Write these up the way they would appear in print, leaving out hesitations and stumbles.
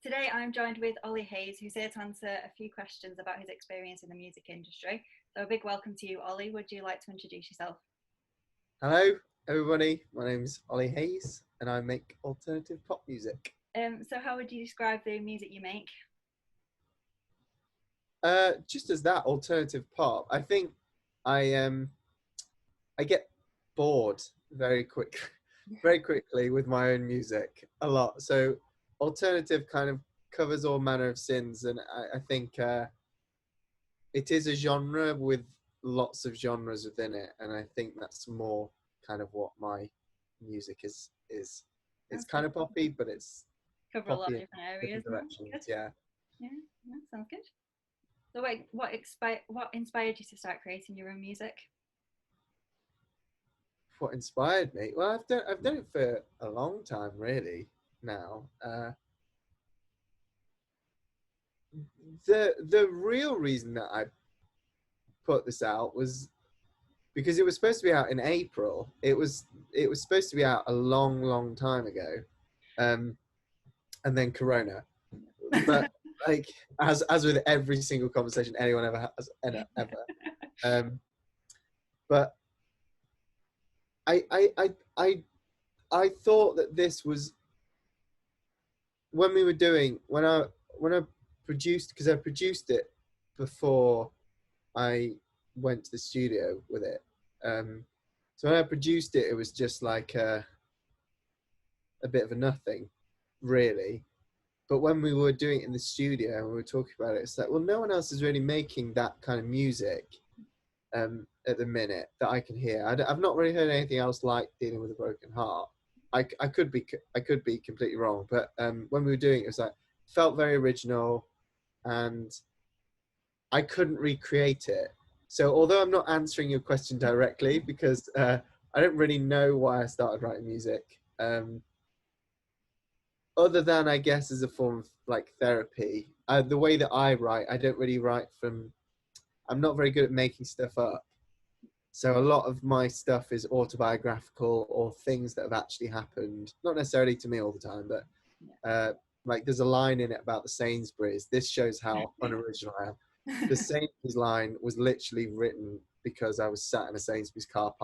Today I'm joined with Ollie Hayes, who's here to answer a few questions about his experience in the music industry. So a big welcome to you, Ollie. Would you like to introduce yourself? Hello, everybody. My name's Ollie Hayes, and I make alternative pop music. So how would you describe the music you make? Just as that alternative pop, I think I get bored very quick, very quickly with my own music a lot. So alternative kind of covers all manner of sins, and I think it is a genre with lots of genres within it, and I think that's more kind of what my music is. It's kind Okay. of poppy, but it's Cover a lot of poppy in different areas. different No? directions. Good. Yeah. Yeah, no, sounds good. So what inspired you to start creating your own music? What inspired me? Well, I've done it for a long time, really. Now, the real reason that I put this out was because it was supposed to be out in April. It was supposed to be out a long time ago, um, and then Corona. But like as with every single conversation anyone ever has, ever. Um, but I I I I I thought that this was when we were doing when I produced, because I produced it before I went to the studio with it. So when I produced it, it was just like a bit of a nothing, really. But when we were doing it in the studio and we were talking about it, it's like, well, no one else is really making that kind of music at the minute that I can hear. I've not really heard anything else like Dealing with a Broken Heart. I could be completely wrong, but when we were doing it, it was like felt very original, and I couldn't recreate it. So although I'm not answering your question directly because I don't really know why I started writing music, other than I guess as a form of like therapy. The way that I write, I don't really write from. I'm not very good at making stuff up. So a lot of my stuff is autobiographical or things that have actually happened, not necessarily to me all the time, but like there's a line in it about the Sainsbury's. This shows how unoriginal I am. The Sainsbury's line was literally written because I was sat in a Sainsbury's Cool.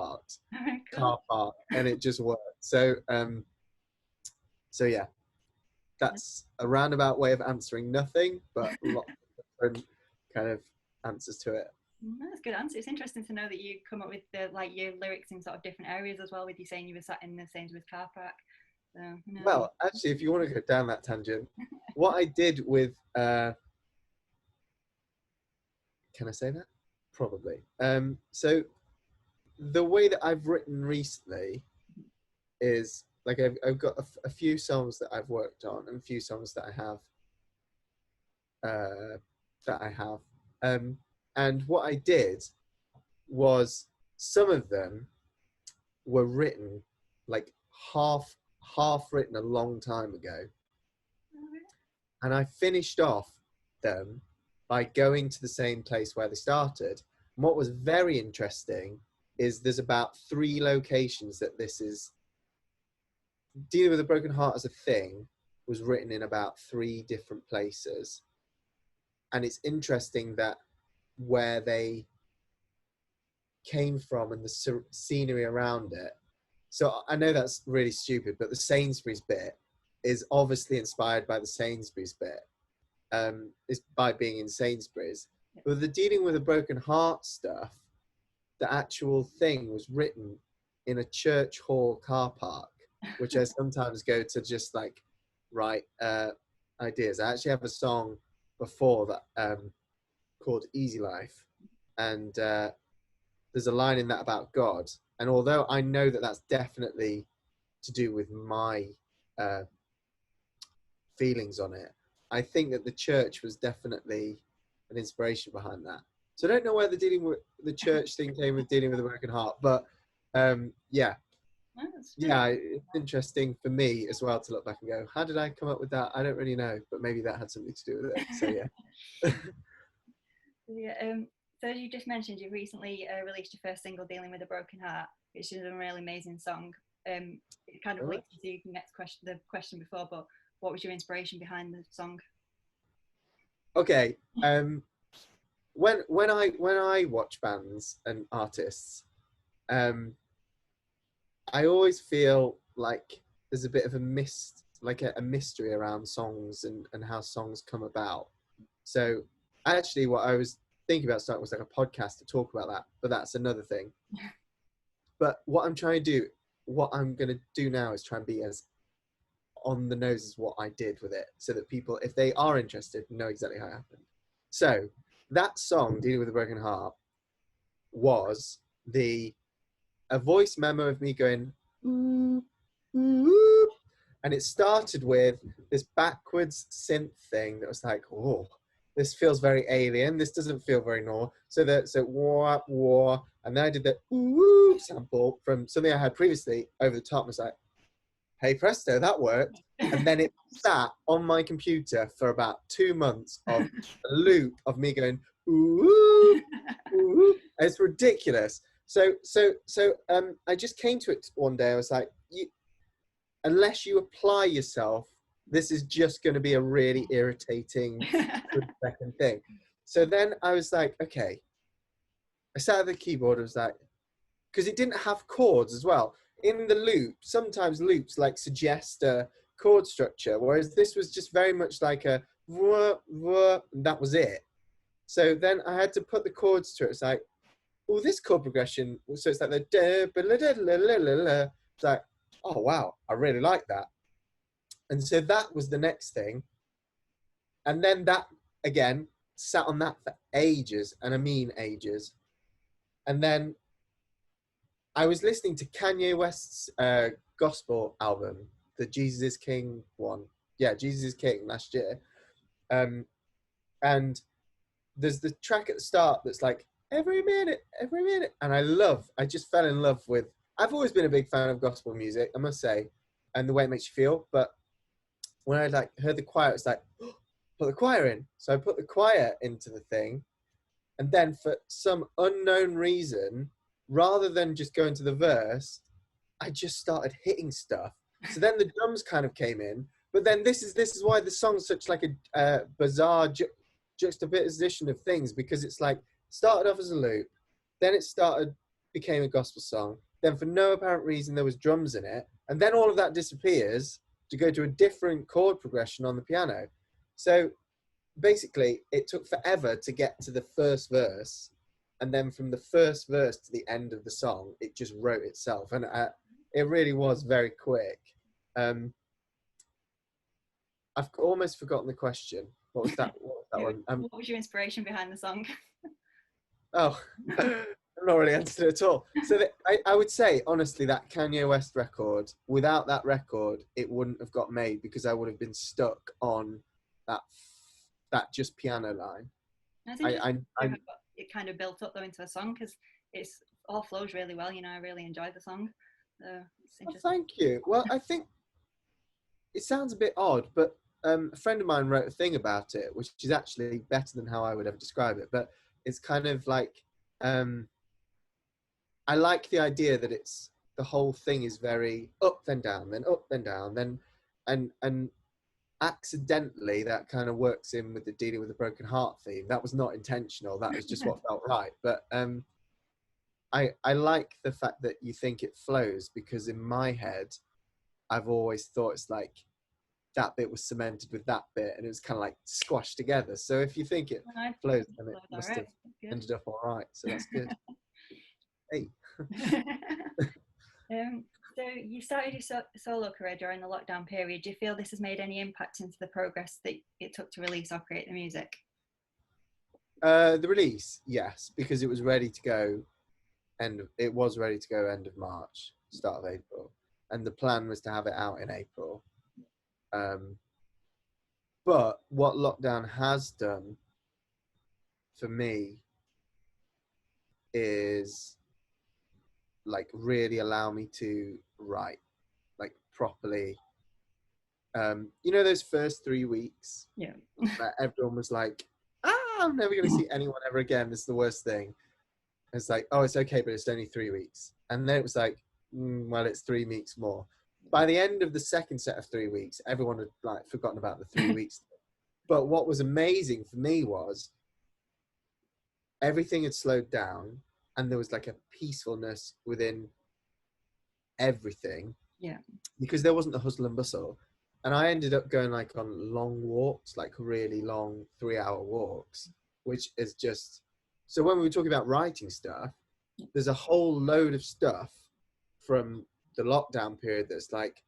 car park, and it just worked. So yeah, that's a roundabout way of answering nothing, but lots of different kind of answers to it. That's a good answer. It's interesting to know that you come up with your lyrics in sort of different areas as well. With you saying you were sat in the Sainsbury's car park. So no. Well, actually, if you want to go down that tangent, what I did with can I say that? Probably. So the way that I've written recently is like I've got a few songs that I've worked on and a few songs that uh, I have. Um, and what I did was some of them were written like half written a long time ago, and I finished off them by going to the same place where they started. And what was very interesting is there's about 3 locations that this is Dealing with a Broken Heart as a thing was written in about 3 different places. And it's interesting that where they came from and the scenery around it. So I know that's really stupid, but the Sainsbury's bit is obviously inspired by the Sainsbury's bit, is by being in Sainsbury's. But the Dealing with a Broken Heart stuff, the actual thing was written in a church hall car park, which I sometimes go to just like write ideas. I actually have a song before that called Easy Life, and there's a line in that about God. And although I know that that's definitely to do with my uh, feelings on it, I think that the church was definitely an inspiration behind that. So I don't know where the dealing with the church thing came with Dealing with a Broken Heart, but yeah, That's really yeah, it's interesting for me as well to look back and go, how did I come up with that? I don't really know, but maybe that had something to do with it. So yeah. yeah. So as you just mentioned, you recently released your first single, "Dealing with a Broken Heart," which is a really amazing song. It kind of All right. links to the next question, the question before, but what was your inspiration behind the song? Okay. When I watch bands and artists, I always feel like there's a bit of a a mystery around songs and how songs come about. So actually, what I was thinking about starting was like a podcast to talk about that, but that's another thing. But what I'm going to do now is try and be as on the nose as what I did with it, so that people, if they are interested, know exactly how it happened. So that song, Dealing with a Broken Heart, was a voice memo of me going, ooh, ooh, and it started with this backwards synth thing that was like, oh, this feels very alien. This doesn't feel very normal. So wah, wah, and then I did the ooh sample from something I had previously over the top. And was like, hey presto, that worked. And then it sat on my computer for about 2 months of a loop of me going ooh, ooh. It's ridiculous. So I just came to it one day. I was like, unless you apply yourself, this is just going to be a really irritating second thing. So then I was like, okay. I sat at the keyboard. I was like, because it didn't have chords as well. In the loop, sometimes loops like suggest a chord structure, whereas this was just very much like a wah, wah, and that was it. So then I had to put the chords to it. It's like, oh, this chord progression. So it's like the da, ba, la, da, la, la, la, la. It's like, oh wow, I really like that. And so that was the next thing. And then that again sat on that for ages, and I mean ages. And then I was listening to Kanye West's gospel album, the Jesus is King one. Yeah, Jesus is King last year. And there's the track at the start that's like, every minute. And I just fell in love with, I've always been a big fan of gospel music, I must say, and the way it makes you feel. But when I like heard the choir, it's like, oh, put the choir in. So I put the choir into the thing. And then for some unknown reason, rather than just going to the verse, I just started hitting stuff. So then the drums kind of came in. But then this is why the song's such like a bizarre juxtaposition of things, because it's like started off as a loop, then became a gospel song. Then for no apparent reason there was drums in it, and then all of that disappears to go to a different chord progression on the piano. So basically, it took forever to get to the first verse, and then from the first verse to the end of the song, it just wrote itself, and it really was very quick. I've almost forgotten the question. What was that? One? What was your inspiration behind the song? Oh, I'm not really answered it at all. So I would say, honestly, that Kanye West record, without that record, it wouldn't have got made, because I would have been stuck on that just piano line. It kind of built up though into a song, because it's all flows really well. I really enjoy the song. Thank you. Well, I think it sounds a bit odd, but a friend of mine wrote a thing about it, which is actually better than how I would ever describe it. But it's kind of like, I like the idea that the whole thing is very up then down, then up then down, then and accidentally that kind of works in with the Dealing with a Broken Heart theme. That was not intentional. That was just what felt right. But I like the fact that you think it flows, because in my head, I've always thought it's like that bit was cemented with that bit, and it was kind of like squashed together. So if you think it flows, then it must have ended up all right. So that's good. Hey. So you started your solo career during the lockdown period. Do you feel this has made any impact into the progress that it took to release or create the music? The release, yes, because it was ready to go. End of March, start of April, and the plan was to have it out in April. But what lockdown has done for me is like really allow me to write like properly. Those first 3 weeks, yeah, where everyone was like, I'm never going to see anyone ever again, this is the worst thing. It's like, oh, it's okay, but it's only 3 weeks. And then it was like, well, it's 3 weeks more. by the end of the second set of 3 weeks, everyone had like forgotten about the 3 weeks. But what was amazing for me was everything had slowed down and there was like a peacefulness within everything. Yeah. Because there wasn't the hustle and bustle. And I ended up going like on long walks, like really long 3-hour walks, which is just, so when we were talking about writing stuff, there's a whole load of stuff from the lockdown period that's like,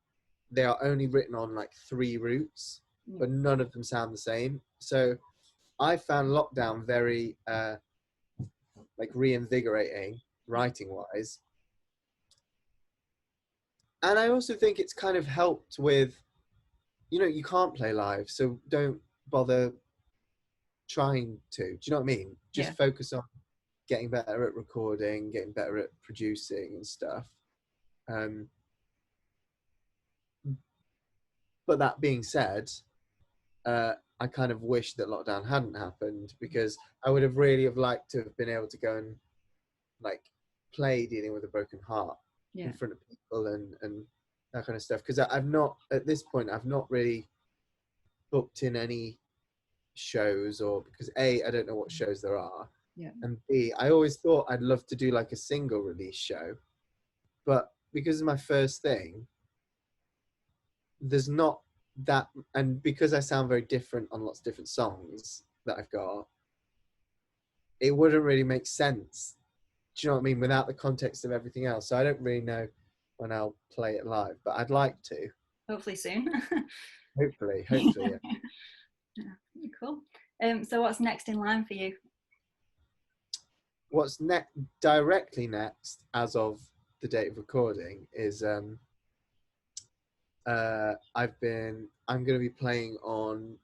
they are only written on like 3 routes, but none of them sound the same. So I found lockdown very like reinvigorating writing wise. And I also think it's kind of helped with, you know, you can't play live, so don't bother trying to. Do you know what I mean? Just focus on getting better at recording, getting better at producing and stuff. But that being said, I kind of wish that lockdown hadn't happened, because I would have really have liked to have been able to go and like play Dealing with a Broken Heart in front of people and that kind of stuff. Because I've not, at this point, I've not really booked in any shows, or because A, I don't know what shows there are, and B, I always thought I'd love to do like a single release show, but because of my first thing, there's not that, and because I sound very different on lots of different songs that I've got, it wouldn't really make sense, do you know what I mean, without the context of everything else. So I don't really know when I'll play it live, but I'd like to. Hopefully soon. hopefully Yeah. Cool. So what's next in line for you? What's directly next, as of the date of recording, is I'm going to be playing on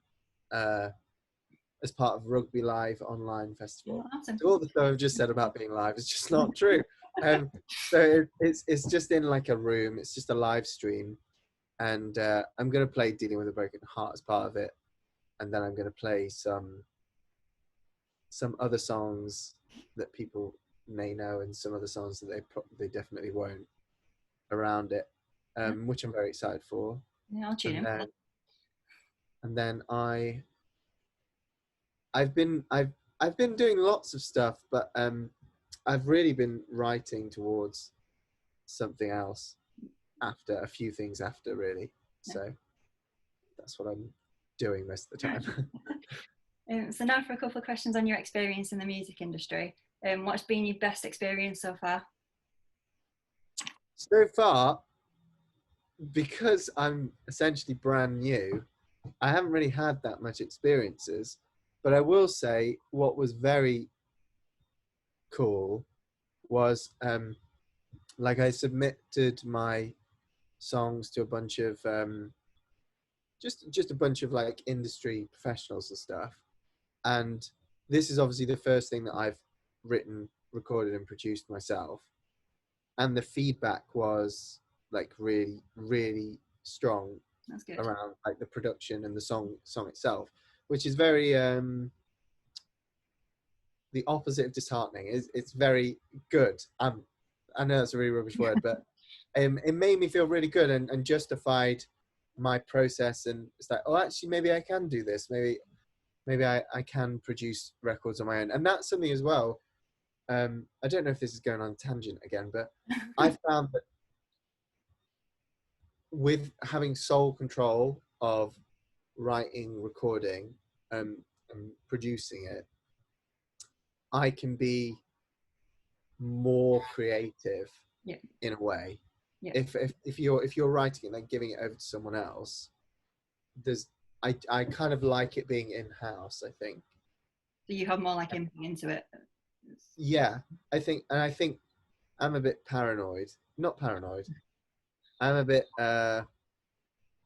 as part of Rugby Live online festival. Oh, awesome. So all the stuff I've just said about being live is just not true. So it's just in like a room. It's just a live stream, and I'm going to play Dealing with a Broken Heart as part of it, and then I'm going to play some other songs that people may know, and some other songs that they definitely won't around it, which I'm very excited for. Yeah, I'll tune in. And then I've been doing lots of stuff, but I've really been writing towards something else after a few things after, really. So that's what I'm doing most of the time. So now for a couple of questions on your experience in the music industry. What's been your best experience so far? So far, because I'm essentially brand new, I haven't really had that much experiences. But I will say what was very cool was like I submitted my songs to a bunch of just a bunch of like industry professionals and stuff. And this is obviously the first thing that I've written, recorded and produced myself. And the feedback was like really, really strong. That's good. Around like the production and the song itself, which is very the opposite of disheartening. It's very good. I know that's a really rubbish word, but it made me feel really good and justified my process. And it's like, oh, actually, maybe I can do this. Maybe I can produce records on my own. And that's something as well. I don't know if this is going on tangent again, but I found that with having sole control of writing, recording, and producing it, I can be more creative in a way. If you're writing it and then giving it over to someone else, I kind of like it being in-house, I think. So you have more like input into it. Yeah, I think I'm a bit paranoid. Not paranoid. I'm a bit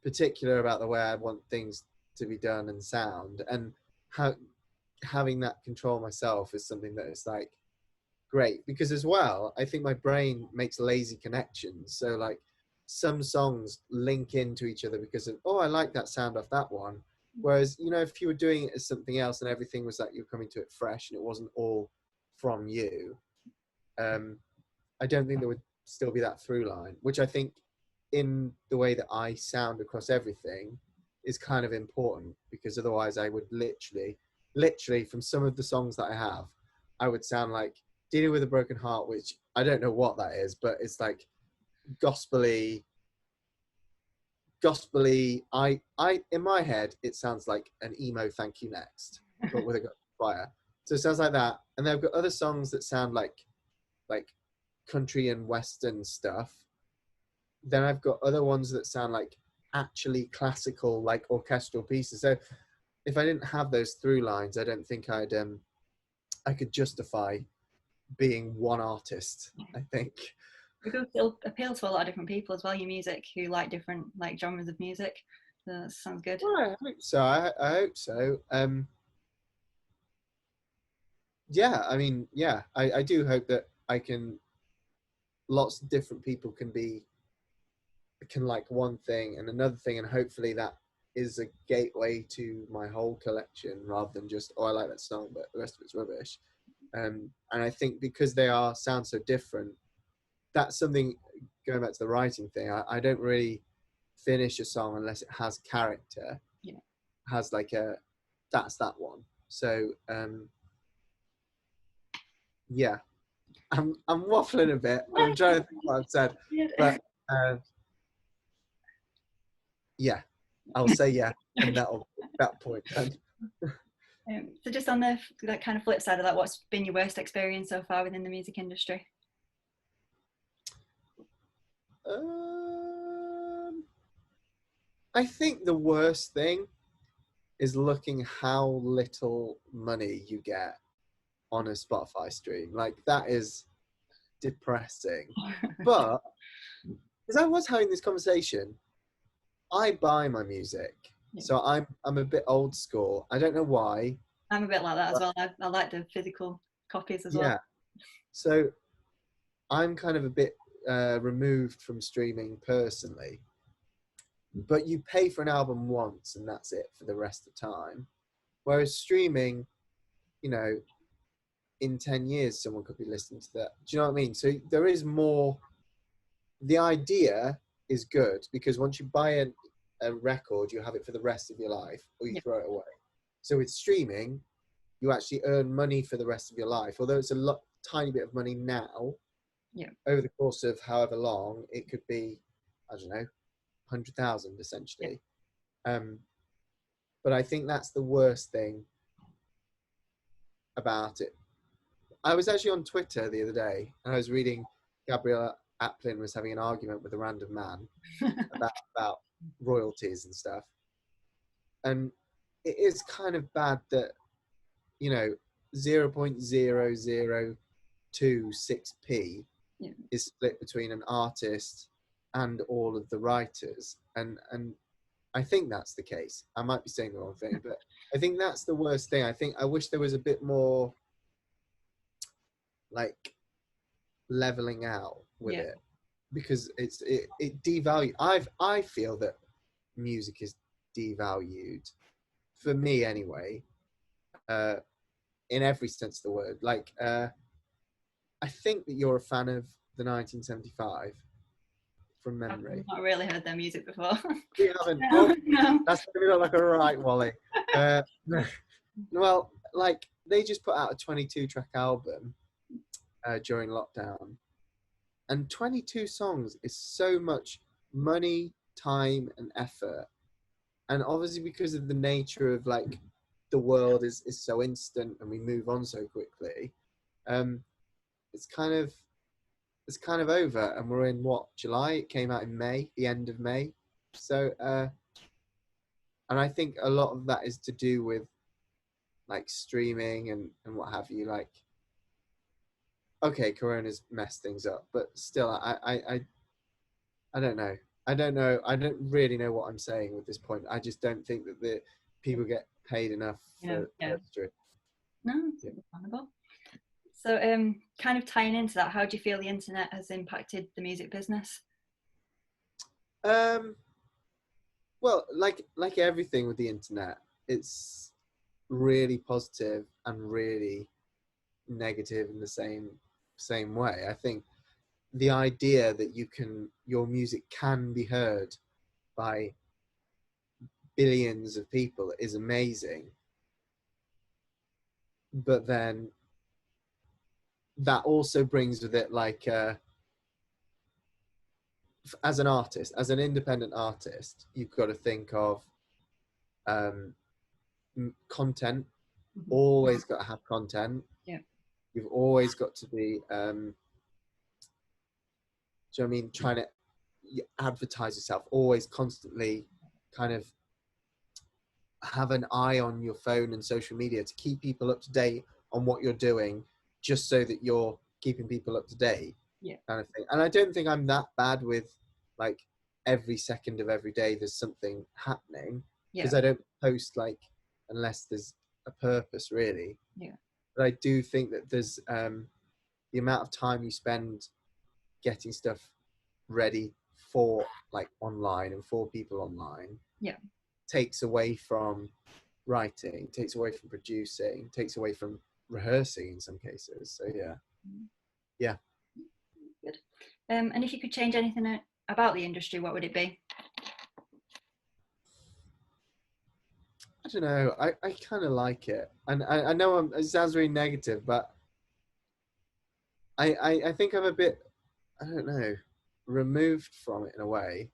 particular about the way I want things to be done and sound, and having that control myself is something that is like great, because as well I think my brain makes lazy connections. So like some songs link into each other because of, oh, I like that sound off that one, whereas, you know, if you were doing it as something else and everything was like you're coming to it fresh and it wasn't all from you, I don't think there would still be that through line, which I think in the way that I sound across everything is kind of important, because otherwise I would literally from some of the songs that I have, I would sound like Dealing with a Broken Heart, which I don't know what that is, but it's like gospely. I in my head it sounds like an emo Thank You Next, but with a fire. So it sounds like that. And then I've got other songs that sound like country and western stuff. Then I've got other ones that sound like actually classical, like orchestral pieces. So if I didn't have those through lines, I don't think I could justify being one artist, I think. It still appeals to a lot of different people as well, your music, who like different like genres of music. So that sounds good. Well, I hope so. I hope so. Yeah, I mean, yeah, I do hope that I can, lots of different people can like one thing and another thing, and hopefully that is a gateway to my whole collection, rather than just, oh, I like that song but the rest of it's rubbish. And I think because they sound so different, that's something, going back to the writing thing, I don't really finish a song unless it has character. Yeah. Has like that's that one. So yeah, I'm waffling a bit. I'm trying to think what I've said, but yeah, I'll say yeah, and that point then. So just on the like kind of flip side of that, what's been your worst experience so far within the music industry? I think the worst thing is looking how little money you get on a Spotify stream. Like, that is depressing. But as I was having this conversation, I buy my music. Yeah. So I'm a bit old school. I don't know why. I'm a bit like that as well. I like the physical copies as well. Yeah. So I'm kind of a bit removed from streaming personally. But you pay for an album once and that's it for the rest of the time. Whereas streaming, you know, in 10 years, someone could be listening to that. Do you know what I mean? So there is more. The idea is good, because once you buy a record, you have it for the rest of your life, or you throw it away. So with streaming, you actually earn money for the rest of your life. Although it's a tiny bit of money now, over the course of however long, it could be, I don't know, 100,000 essentially. But I think that's the worst thing about it. I was actually on Twitter the other day, and I was reading Gabriella Applin was having an argument with a random man about royalties and stuff. And it is kind of bad that, you know, 0.0026p is split between an artist and all of the writers. And I think that's the case. I might be saying the wrong thing, but I think that's the worst thing. I wish there was a bit more like leveling out with it, because it devalued. I feel that music is devalued, for me anyway, in every sense of the word. Like, I think that you're a fan of the 1975 from memory. I've not really heard their music before. You haven't? No, no. That's going to look like a right Wally. Well, like, they just put out a 22-track album during lockdown, and 22 songs is so much money, time, and effort. And obviously, because of the nature of like the world is so instant and we move on so quickly, it's kind of over. And we're in what, July? It came out in May, the end of May. So, and I think a lot of that is to do with like streaming and what have you. Like, okay, Corona's messed things up, but still, I don't know. I don't really know what I'm saying with this point. I just don't think that the people get paid enough for streaming. No, it's understandable. So, kind of tying into that, how do you feel the internet has impacted the music business? Well, like everything with the internet, it's really positive and really negative in the same way. I think the idea that your music can be heard by billions of people is amazing. But then that also brings with it like as an artist, as an independent artist, you've got to think of um, content. Always got to have content. Yeah. You've always got to be do you know what I mean, trying to advertise yourself, always constantly kind of have an eye on your phone and social media to keep people up to date on what you're doing, just so that you're keeping people up to date. Yeah. Kind of thing. And I don't think I'm that bad with like every second of every day there's something happening, because I don't post like unless there's a purpose really. Yeah. But I do think that there's the amount of time you spend getting stuff ready for like online and for people online takes away from writing, takes away from producing, takes away from rehearsing in some cases. So yeah. Good. And if you could change anything about the industry, what would it be? I don't know. I kind of like it, and I know it sounds really negative, but I think I'm a bit, I don't know, removed from it in a way,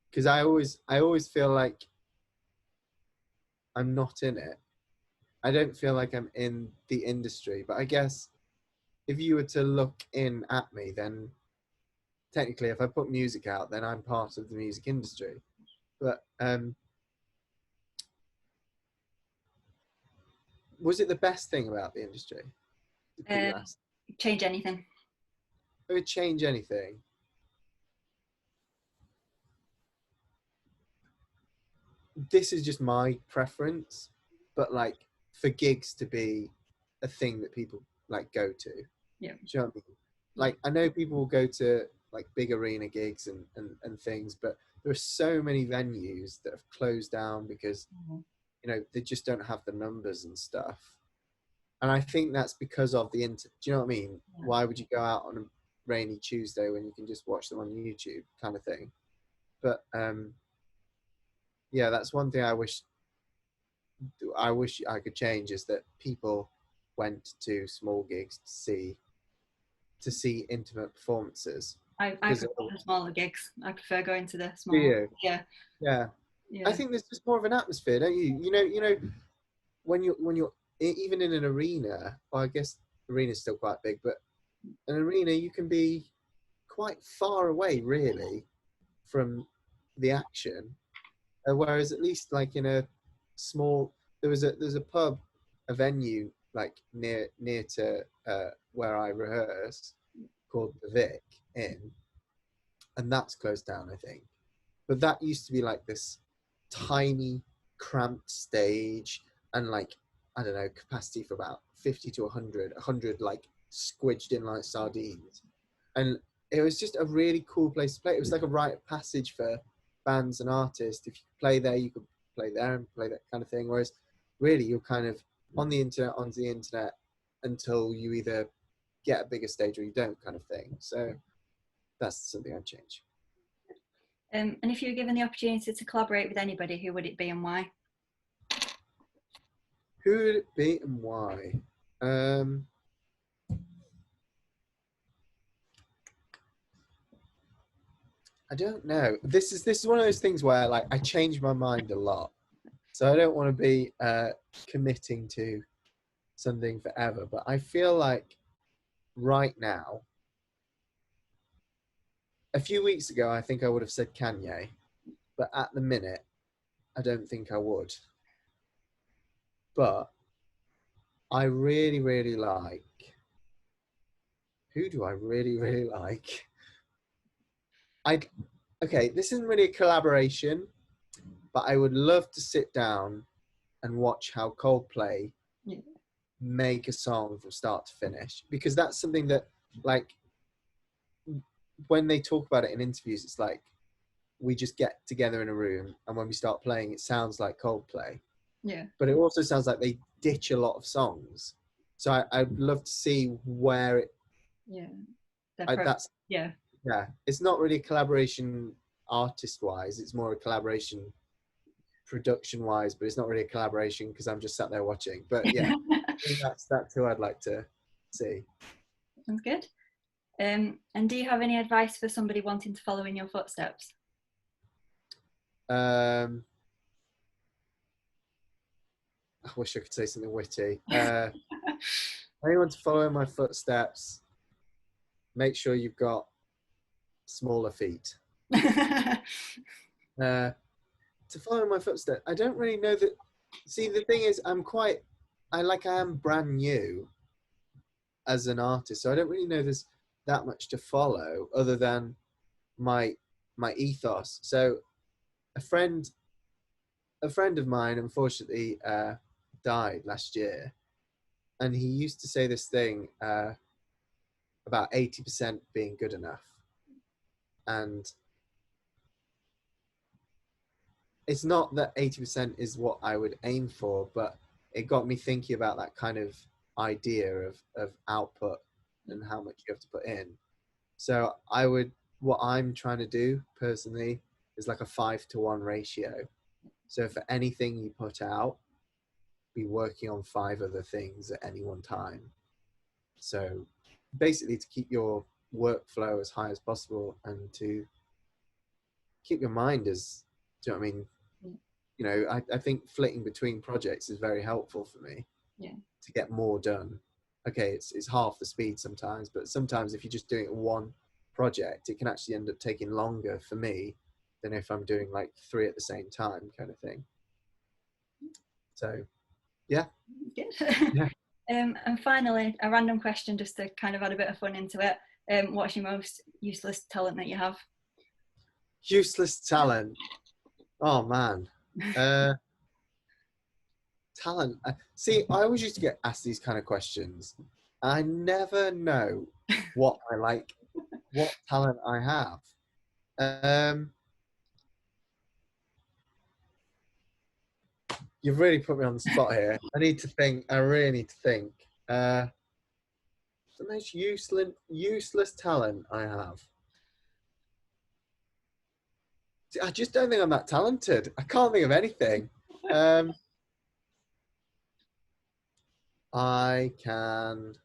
because I always feel like I'm not in it. I don't feel like I'm in the industry, but I guess if you were to look in at me, then technically if I put music out, then I'm part of the music industry. But was it the best thing about the industry? Change anything. I would change anything. This is just my preference, but like for gigs to be a thing that people like go to. Yeah. Do you know what I mean? Like I know people will go to like big arena gigs and things, but there are so many venues that have closed down because you know they just don't have the numbers and stuff. And I think that's because of the internet. Do you know what I mean? Yeah. Why would you go out on a rainy Tuesday when you can just watch them on YouTube, kind of thing? But yeah, that's one thing I wish I could change, is that people went to small gigs to see intimate performances. I prefer the smaller gigs. I prefer going to the small. Do you? Yeah. I think there's just more of an atmosphere, don't you? You know, when you're even in an arena, well, I guess arena's still quite big, but an arena you can be quite far away really from the action, whereas at least like in a small, there's a pub, a venue like near to where I rehearse, called the Vic Inn, and that's closed down, I think. But that used to be like this tiny cramped stage, and like I don't know, capacity for about 50 to 100 like squidged in like sardines, and it was just a really cool place to play. It was like a rite of passage for bands and artists. If you could play there, you could play there and play that kind of thing. Whereas really you're kind of onto the internet until you either get a bigger stage or you don't, kind of thing. So that's something I'd change. And if you were given the opportunity to collaborate with anybody, who would it be and why? Who would it be and why? I don't know. This is one of those things where like I change my mind a lot, so I don't want to be committing to something forever. But I feel like right now, a few weeks ago, I think I would have said Kanye, but at the minute, I don't think I would. But I really, really like. Who do I really, really like? Okay, this isn't really a collaboration, but I would love to sit down and watch how Coldplay make a song from start to finish, because that's something that, like, when they talk about it in interviews, it's like we just get together in a room, and when we start playing, it sounds like Coldplay. Yeah. But it also sounds like they ditch a lot of songs. So I'd love to see where it that's yeah. Yeah, it's not really a collaboration artist-wise. It's more a collaboration production-wise, but it's not really a collaboration because I'm just sat there watching. But yeah, I think that's who I'd like to see. Sounds good. And do you have any advice for somebody wanting to follow in your footsteps? I wish I could say something witty. Anyone to follow in my footsteps, make sure you've got smaller feet. To follow in my footsteps, I don't really know that. See, the thing is, I am brand new as an artist, so I don't really know there's that much to follow other than my ethos. So a friend of mine unfortunately died last year, and he used to say this thing about 80% being good enough, and it's not that 80% is what I would aim for, but it got me thinking about that kind of idea of output and how much you have to put in. So what I'm trying to do personally is like a 5-to-1 ratio. So for anything you put out, be working on 5 other things at any one time. So basically to keep your workflow as high as possible and to keep your mind as, do you know what I mean? You know, I think flitting between projects is very helpful for me to get more done. Okay, it's half the speed sometimes, but sometimes if you're just doing one project, it can actually end up taking longer for me than if I'm doing like 3 at the same time kind of thing. So, yeah. Good. Yeah. And finally, a random question just to kind of add a bit of fun into it. What's your most useless talent that you have? Useless talent. Oh, man. Talent. See, I always used to get asked these kind of questions. I never know what I like, what talent I have. You've really put me on the spot here. I need to think. I really need to think. The most useless talent I have. See, I just don't think I'm that talented. I can't think of anything. I can.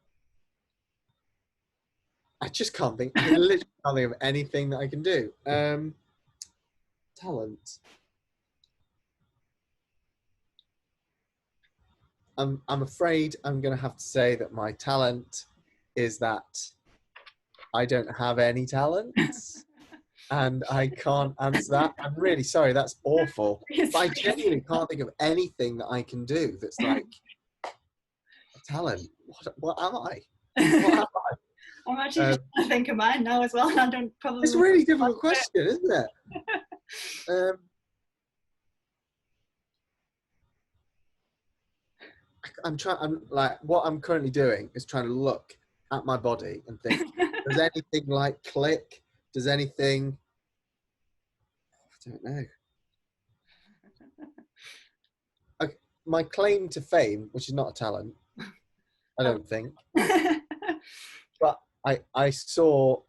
I just can't think. I literally can't think of anything that I can do. Talent. I'm afraid I'm going to have to say that my talent is that I don't have any talents, and I can't answer that. I'm really sorry. That's awful. But I genuinely can't think of anything that I can do that's like a talent. What am I? What am I? I'm actually just trying to think of mine now as well, and I don't probably. It's a really difficult question, isn't it? I'm like, what I'm currently doing is trying to look at my body and think, does anything like click? Does anything? I don't know. My claim to fame, which is not a talent, I don't think, but I saw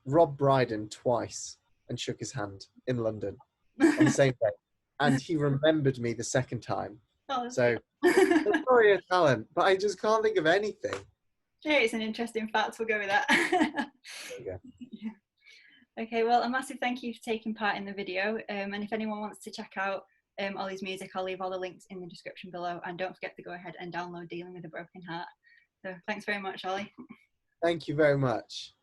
Rob Brydon twice and shook his hand in London on the same day, and he remembered me the second time. So that's probably a talent, but I just can't think of anything. Yeah, it's an interesting fact. We'll go with that. Yeah. Okay, well, a massive thank you for taking part in the video. And if anyone wants to check out Ollie's music, I'll leave all the links in the description below. And don't forget to go ahead and download Dealing with a Broken Heart. So thanks very much, Ollie. Thank you very much.